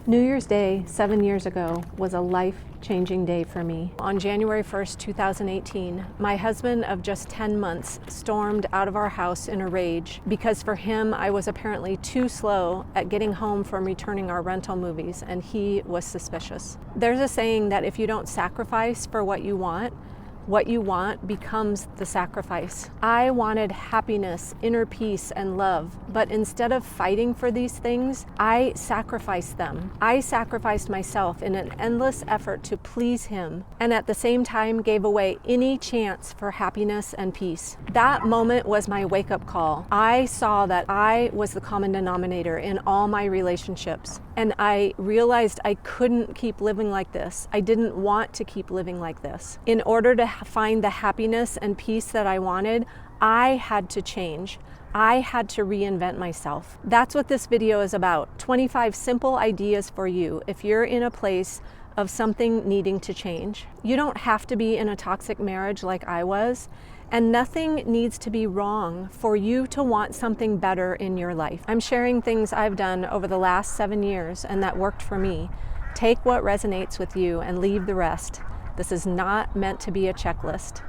New Year's Day 7 years ago was a life-changing day for me. On January 1st, 2018, my husband of just 10 months stormed out of our house in a rage because for him, I was apparently too slow at getting home from returning our rental movies, and he was suspicious. There's a saying that if you don't sacrifice for what you want becomes the sacrifice. I wanted happiness, inner peace, and love, but instead of fighting for these things, I sacrificed them. I sacrificed myself in an endless effort to please him, and at the same time gave away any chance for happiness and peace. That moment was my wake-up call. I saw that I was the common denominator in all my relationships, and I realized I couldn't keep living like this. I didn't want to keep living like this. In order to find the happiness and peace that I wanted, I had to change. I had to reinvent myself. That's what this video is about. 25 simple ideas for you if you're in a place of something needing to change. You don't have to be in a toxic marriage like I was, and nothing needs to be wrong for you to want something better in your life. I'm sharing things I've done over the last 7 years and that worked for me. Take what resonates with you and leave the rest. This is not meant to be a checklist.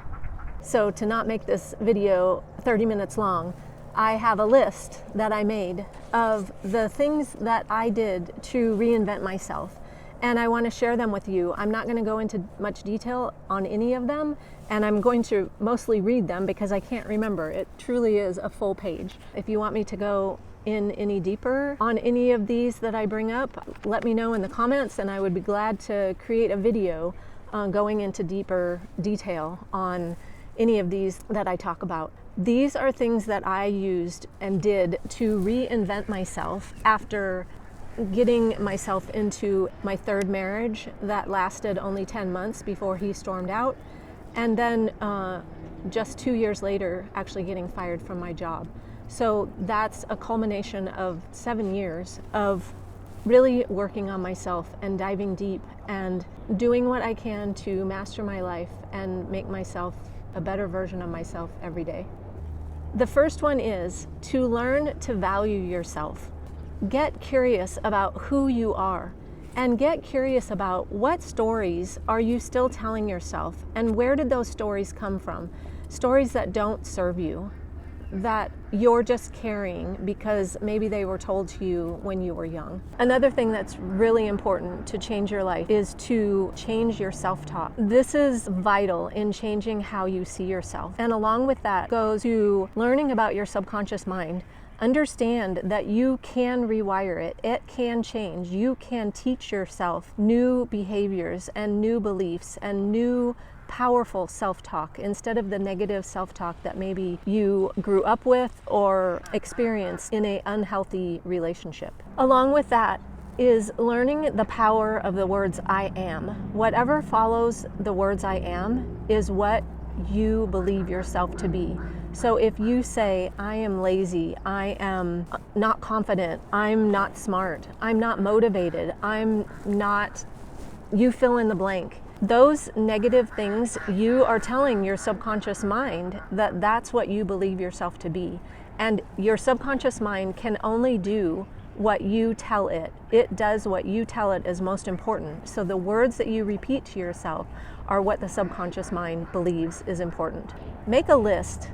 So to not make this video 30 minutes long, I have a list that I made of the things that I did to reinvent myself. And I want to share them with you. I'm not going to go into much detail on any of them, and I'm going to mostly read them because I can't remember. It truly is a full page. If you want me to go in any deeper on any of these that I bring up, let me know in the comments, and I would be glad to create a video going into deeper detail on any of these that I talk about. These are things that I used and did to reinvent myself after getting myself into my third marriage that lasted only 10 months before he stormed out, and then just 2 years later actually getting fired from my job. So that's a culmination of 7 years of really working on myself and diving deep and doing what I can to master my life and make myself a better version of myself every day. The first one is to learn to value yourself. Get curious about who you are, and get curious about what stories are you still telling yourself, and where did those stories come from? Stories that don't serve you, that you're just carrying because maybe they were told to you when you were young. Another thing that's really important to change your life is to change your self-talk. This is vital in changing how you see yourself. And along with that goes to learning about your subconscious mind. Understand that you can rewire it. It can change. You can teach yourself new behaviors and new beliefs and new powerful self-talk instead of the negative self-talk that maybe you grew up with or experienced in an unhealthy relationship. Along with that is learning the power of the words I am. Whatever follows the words I am is what you believe yourself to be. So if you say, I am lazy, I am not confident, I'm not smart, I'm not motivated, I'm not, you fill in the blank. Those negative things, you are telling your subconscious mind that that's what you believe yourself to be. And your subconscious mind can only do what you tell it. It does what you tell it is most important. So the words that you repeat to yourself are what the subconscious mind believes is important. Make a list.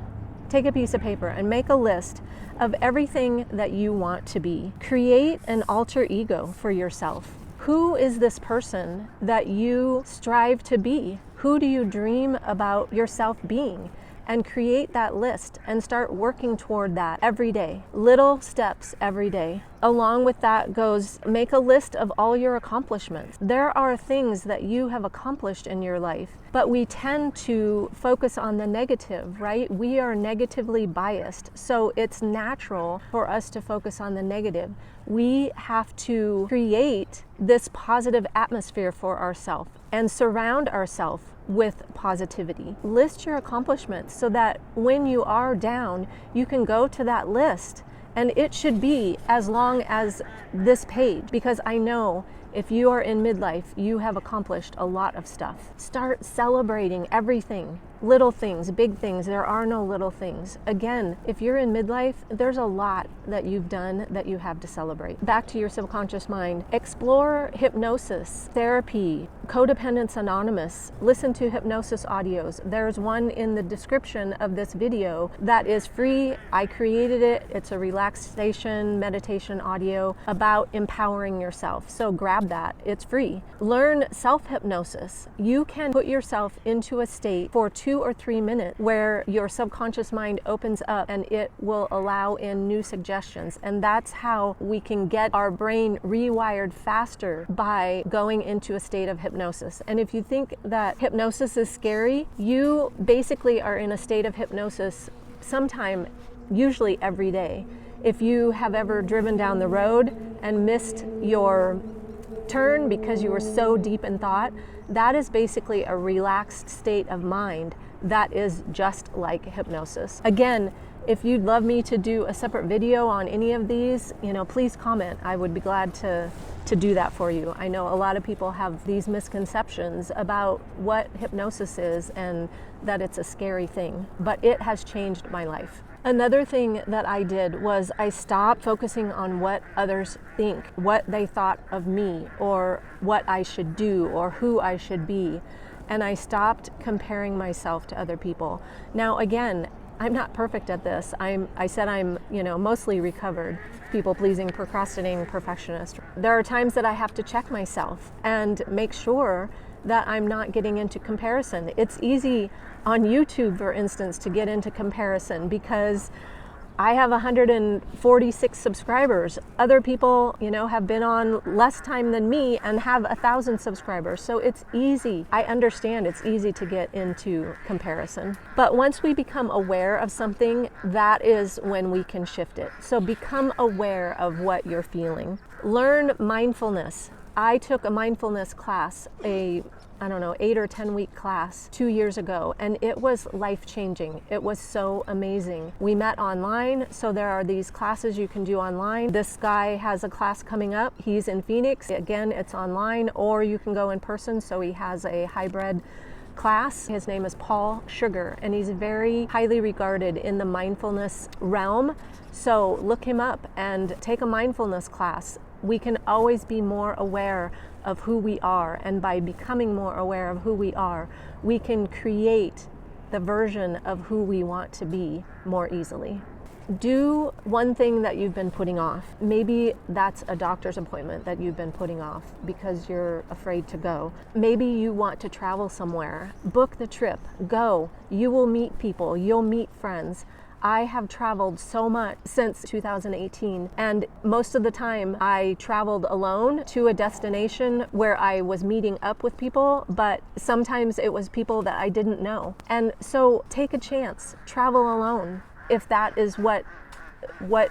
Take a piece of paper and make a list of everything that you want to be. Create an alter ego for yourself. Who is this person that you strive to be? Who do you dream about yourself being? And create that list and start working toward that every day. Little steps every day. Along with that goes make a list of all your accomplishments. There are things that you have accomplished in your life, but we tend to focus on the negative, right? We are negatively biased, so it's natural for us to focus on the negative. We have to create this positive atmosphere for ourselves and surround ourselves with positivity. List your accomplishments so that when you are down, you can go to that list, and it should be as long as this page, because I know if you are in midlife, you have accomplished a lot of stuff. Start celebrating everything Little things, big things, there are no little things. Again, if you're in midlife, there's a lot that you've done that you have to celebrate. Back to your subconscious mind. Explore hypnosis, therapy, Codependence Anonymous. Listen to hypnosis audios. There's one in the description of this video that is free. I created it. It's a relaxation meditation audio about empowering yourself. So grab that. It's free. Learn self-hypnosis. You can put yourself into a state for 2 or 3 minutes where your subconscious mind opens up and it will allow in new suggestions. And that's how we can get our brain rewired faster, by going into a state of hypnosis. And if you think that hypnosis is scary, you basically are in a state of hypnosis sometime, usually every day. If you have ever driven down the road and missed your turn because you were so deep in thought, that is basically a relaxed state of mind that is just like hypnosis. Again, if you'd love me to do a separate video on any of these, please comment. I would be glad to do that for you. I know a lot of people have these misconceptions about what hypnosis is and that it's a scary thing, but it has changed my life. Another thing that I did was I stopped focusing on what others think, what they thought of me, or what I should do, or who I should be. And I stopped comparing myself to other people. Now, again, I'm not perfect at this. I said I'm mostly recovered, people-pleasing, procrastinating perfectionist. There are times that I have to check myself and make sure that I'm not getting into comparison. It's easy on YouTube, for instance, to get into comparison because I have 146 subscribers. Other people, have been on less time than me and have 1,000 subscribers. So it's easy. I understand it's easy to get into comparison. But once we become aware of something, that is when we can shift it. So become aware of what you're feeling. Learn mindfulness. I took a mindfulness class, 8 or 10 week class 2 years ago, and it was life-changing. It was so amazing. We met online, so there are these classes you can do online. This guy has a class coming up. He's in Phoenix. Again, it's online, or you can go in person, so he has a hybrid class. His name is Paul Sugar, and he's very highly regarded in the mindfulness realm. So look him up and take a mindfulness class. We can always be more aware of who we are, and by becoming more aware of who we are, we can create the version of who we want to be more easily. Do one thing that you've been putting off. Maybe that's a doctor's appointment that you've been putting off because you're afraid to go. Maybe you want to travel somewhere. Book the trip. Go. You will meet people. You'll meet friends. I have traveled so much since 2018, and most of the time I traveled alone to a destination where I was meeting up with people, but sometimes it was people that I didn't know. And so take a chance, travel alone if that is what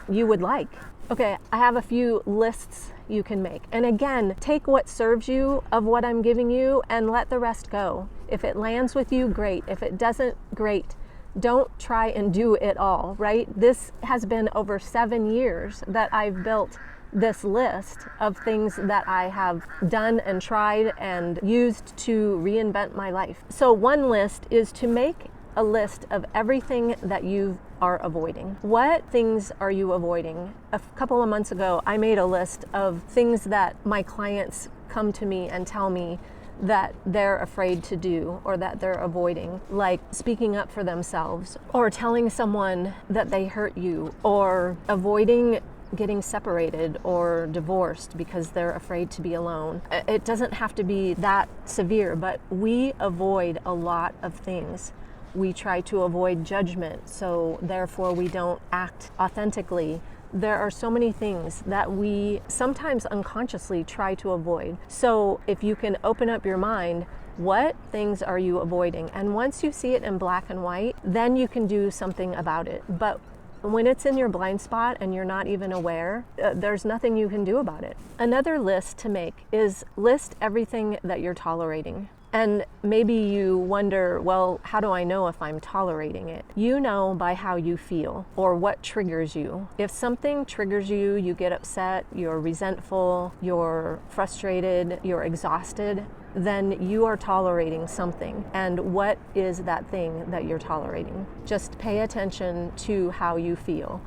you would like. Okay, I have a few lists you can make. And again, take what serves you of what I'm giving you and let the rest go. If it lands with you, great. If it doesn't, great. Don't try and do it all, right? This has been over 7 years that I've built this list of things that I have done and tried and used to reinvent my life. So one list is to make a list of everything that you are avoiding. What things are you avoiding? A couple of months ago, I made a list of things that my clients come to me and tell me that they're afraid to do or that they're avoiding, like speaking up for themselves, or telling someone that they hurt you, or avoiding getting separated or divorced because they're afraid to be alone. It doesn't have to be that severe, but we avoid a lot of things. We try to avoid judgment, so therefore we don't act authentically. There are so many things that we sometimes unconsciously try to avoid. So if you can open up your mind, what things are you avoiding? And once you see it in black and white, then you can do something about it. But when it's in your blind spot and you're not even aware, there's nothing you can do about it. Another list to make is list everything that you're tolerating. And maybe you wonder, well, how do I know if I'm tolerating it? You know by how you feel or what triggers you. If something triggers you, you get upset, you're resentful, you're frustrated, you're exhausted, then you are tolerating something. And what is that thing that you're tolerating? Just pay attention to how you feel.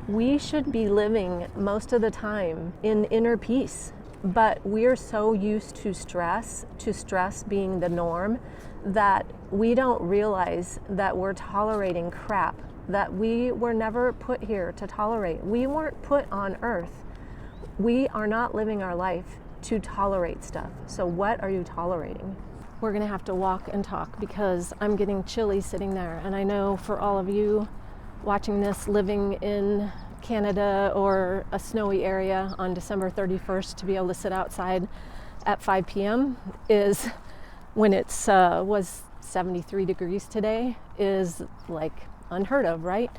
We should be living most of the time in inner peace. But we're so used to stress being the norm, that we don't realize that we're tolerating crap that we were never put here to tolerate. We weren't put on earth. We are not living our life to tolerate stuff. So what are you tolerating? We're gonna have to walk and talk because I'm getting chilly sitting there. And I know for all of you watching this living in Canada or a snowy area on December 31st, to be able to sit outside at 5 p.m. is when it's was 73 degrees today is like unheard of, right?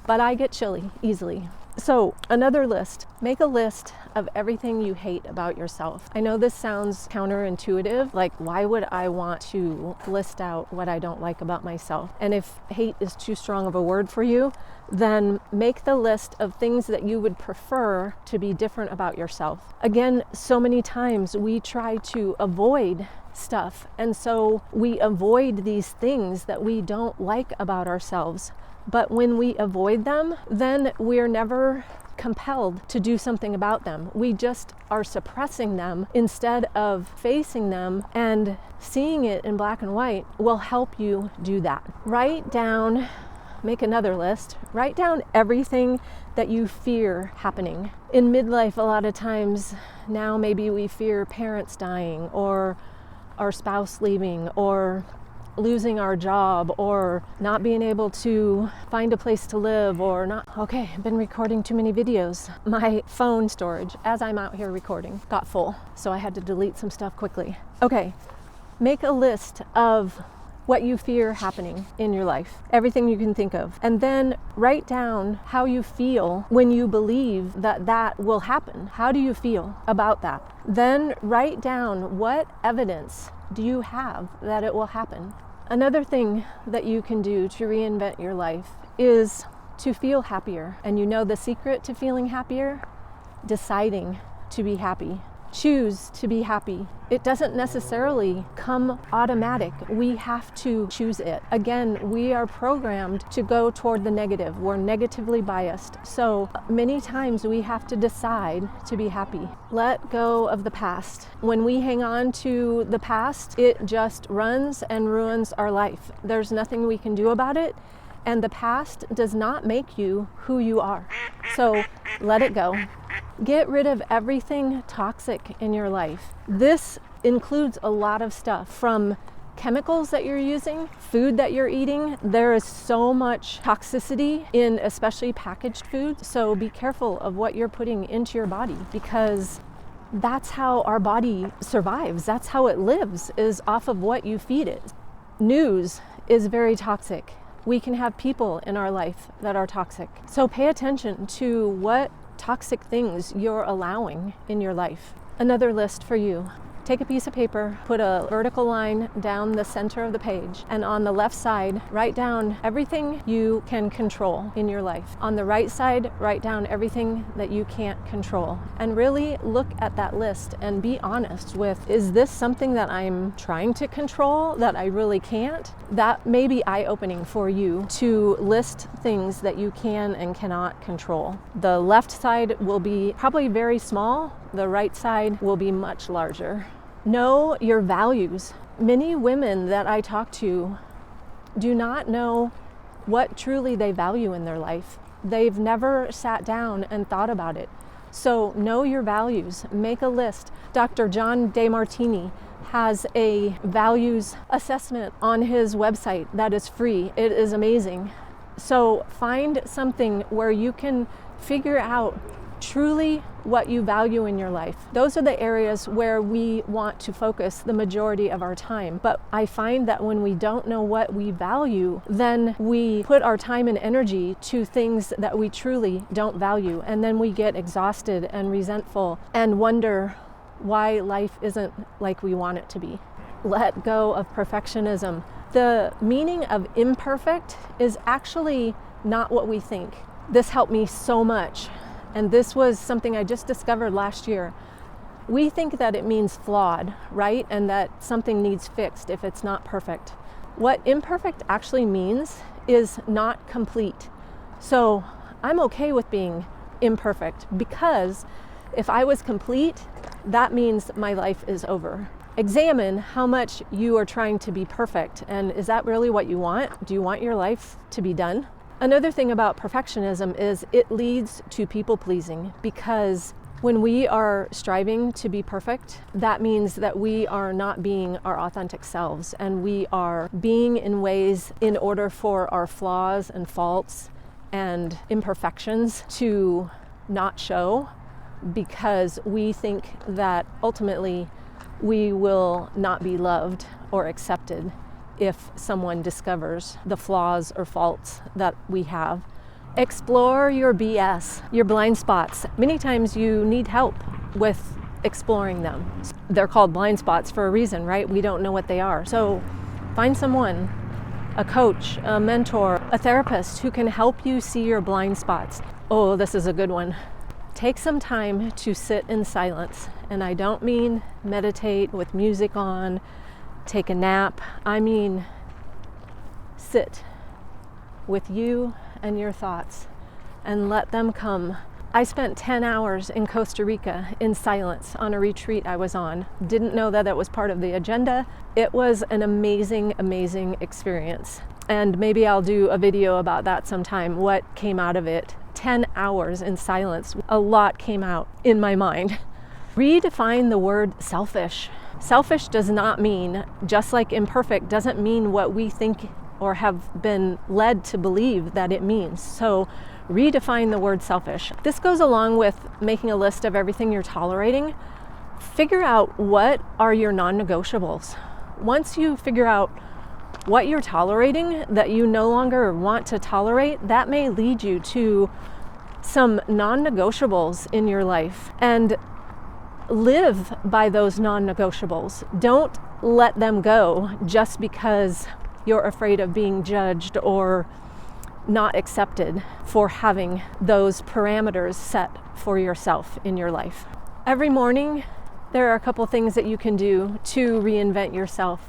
But I get chilly easily. So another list, make a list of everything you hate about yourself. I know this sounds counterintuitive, like why would I want to list out what I don't like about myself? And if hate is too strong of a word for you, then make the list of things that you would prefer to be different about yourself. Again, so many times we try to avoid stuff, and so we avoid these things that we don't like about ourselves. But when we avoid them, then we're never compelled to do something about them. We just are suppressing them instead of facing them, and seeing it in black and white will help you do that. Write down, make another list, write down everything that you fear happening. In midlife, a lot of times now maybe we fear parents dying or our spouse leaving or losing our job or not being able to find a place to live or not. Okay, I've been recording too many videos. My phone storage, as I'm out here recording, got full, so I had to delete some stuff quickly. Okay, make a list of what you fear happening in your life, everything you can think of, and then write down how you feel when you believe that that will happen. How do you feel about that? Then write down what evidence do you have that it will happen. Another thing that you can do to reinvent your life is to feel happier. And you know the secret to feeling happier? Deciding to be happy. Choose to be happy. It doesn't necessarily come automatic. We have to choose it. Again, we are programmed to go toward the negative. We're negatively biased. So many times we have to decide to be happy. Let go of the past. When we hang on to the past, it just runs and ruins our life. There's nothing we can do about it. And the past does not make you who you are. So let it go. Get rid of everything toxic in your life. This includes a lot of stuff, from chemicals that you're using, food that you're eating. There is so much toxicity in especially packaged food. So be careful of what you're putting into your body, because that's how our body survives. That's how it lives, is off of what you feed it. News is very toxic. We can have people in our life that are toxic. So pay attention to what toxic things you're allowing in your life. Another list for you. Take a piece of paper, put a vertical line down the center of the page, and on the left side, write down everything you can control in your life. On the right side, write down everything that you can't control. And really look at that list and be honest with, is this something that I'm trying to control that I really can't? That may be eye-opening for you to list things that you can and cannot control. The left side will be probably very small. The right side will be much larger. Know your values. Many women that I talk to do not know what truly they value in their life. They've never sat down and thought about it. So know your values. Make a list. Dr. John DeMartini has a values assessment on his website that is free. It is amazing. So find something where you can figure out truly what you value in your life. Those are the areas where we want to focus the majority of our time. But I find that when we don't know what we value, then we put our time and energy to things that we truly don't value. And then we get exhausted and resentful and wonder why life isn't like we want it to be. let go of perfectionism. The meaning of imperfect is actually not what we think. This helped me so much. And this was something I just discovered last year. We think that it means flawed, right? And that something needs fixed if it's not perfect. What imperfect actually means is not complete. So I'm okay with being imperfect, because if I was complete, that means my life is over. Examine how much you are trying to be perfect, and is that really what you want? Do you want your life to be done? Another thing about perfectionism is it leads to people pleasing, because when we are striving to be perfect, that means that we are not being our authentic selves, and we are being in ways in order for our flaws and faults and imperfections to not show, because we think that ultimately we will not be loved or accepted if someone discovers the flaws or faults that we have. Explore your BS, your blind spots. Many times you need help with exploring them. They're called blind spots for a reason, right? We don't know what they are. So find someone, a coach, a mentor, a therapist who can help you see your blind spots. Oh, this is a good one. Take some time to sit in silence. And I don't mean meditate with music on, take a nap. I mean sit with you and your thoughts and let them come. I spent 10 hours in Costa Rica in silence on a retreat I was on. Didn't know that it was part of the agenda. It was an amazing, amazing experience. And maybe I'll do a video about that sometime, what came out of it. 10 hours in silence. A lot came out in my mind. Redefine the word selfish. Selfish does not mean, just like imperfect doesn't mean what we think or have been led to believe that it means. So redefine the word selfish. This goes along with making a list of everything you're tolerating. Figure out what are your non-negotiables. Once you figure out what you're tolerating that you no longer want to tolerate, that may lead you to some non-negotiables in your life, and live by those non-negotiables. Don't let them go just because you're afraid of being judged or not accepted for having those parameters set for yourself in your life. Every morning, there are a couple things that you can do to reinvent yourself.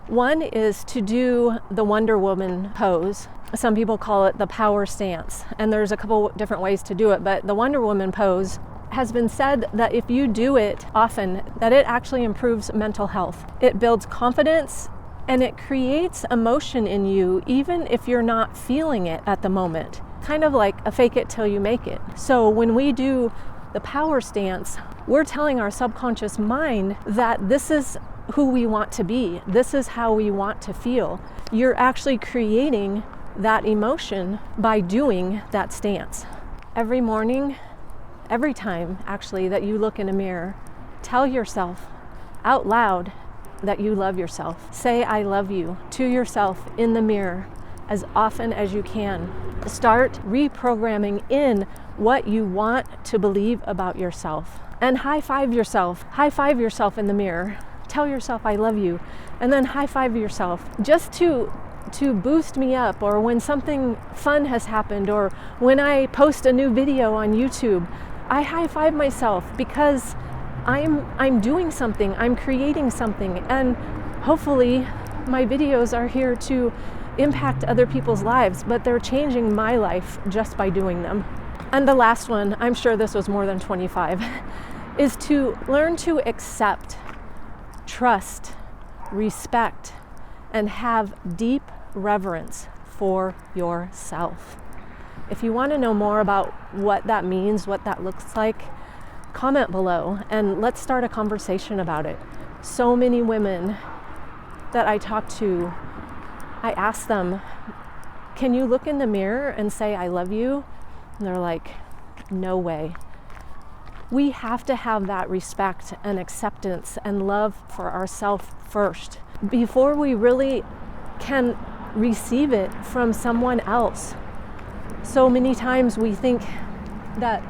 One is to do the Wonder Woman pose. Some people call it the power stance, and there's a couple different ways to do it, but the Wonder Woman pose has been said that if you do it often, that it actually improves mental health. It builds confidence and it creates emotion in you even if you're not feeling it at the moment. Kind of like a fake it till you make it. So when we do the power stance, we're telling our subconscious mind that this is who we want to be. This is how we want to feel. You're actually creating that emotion by doing that stance. Every morning, every time actually that you look in a mirror, tell yourself out loud that you love yourself. Say I love you to yourself in the mirror as often as you can. Start reprogramming in what you want to believe about yourself. And high five yourself. High five yourself in the mirror. Tell yourself I love you, and then high five yourself just to boost me up, or when something fun has happened, or when I post a new video on YouTube, I high five myself because I'm doing something, I'm creating something, and hopefully my videos are here to impact other people's lives, but they're changing my life just by doing them. And the last one, I'm sure this was more than 25, is to learn to accept, trust, respect, and have deep reverence for yourself. If you want to know more about what that means, what that looks like, comment below and let's start a conversation about it. So many women that I talk to, I ask them, can you look in the mirror and say I love you? And they're like, no way. We have to have that respect and acceptance and love for ourselves first before we really can receive it from someone else. So many times we think that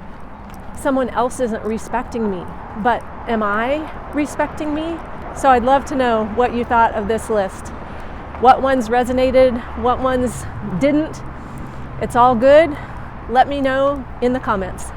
someone else isn't respecting me, but am I respecting me? So I'd love to know what you thought of this list. What ones resonated, what ones didn't. It's all good. Let me know in the comments.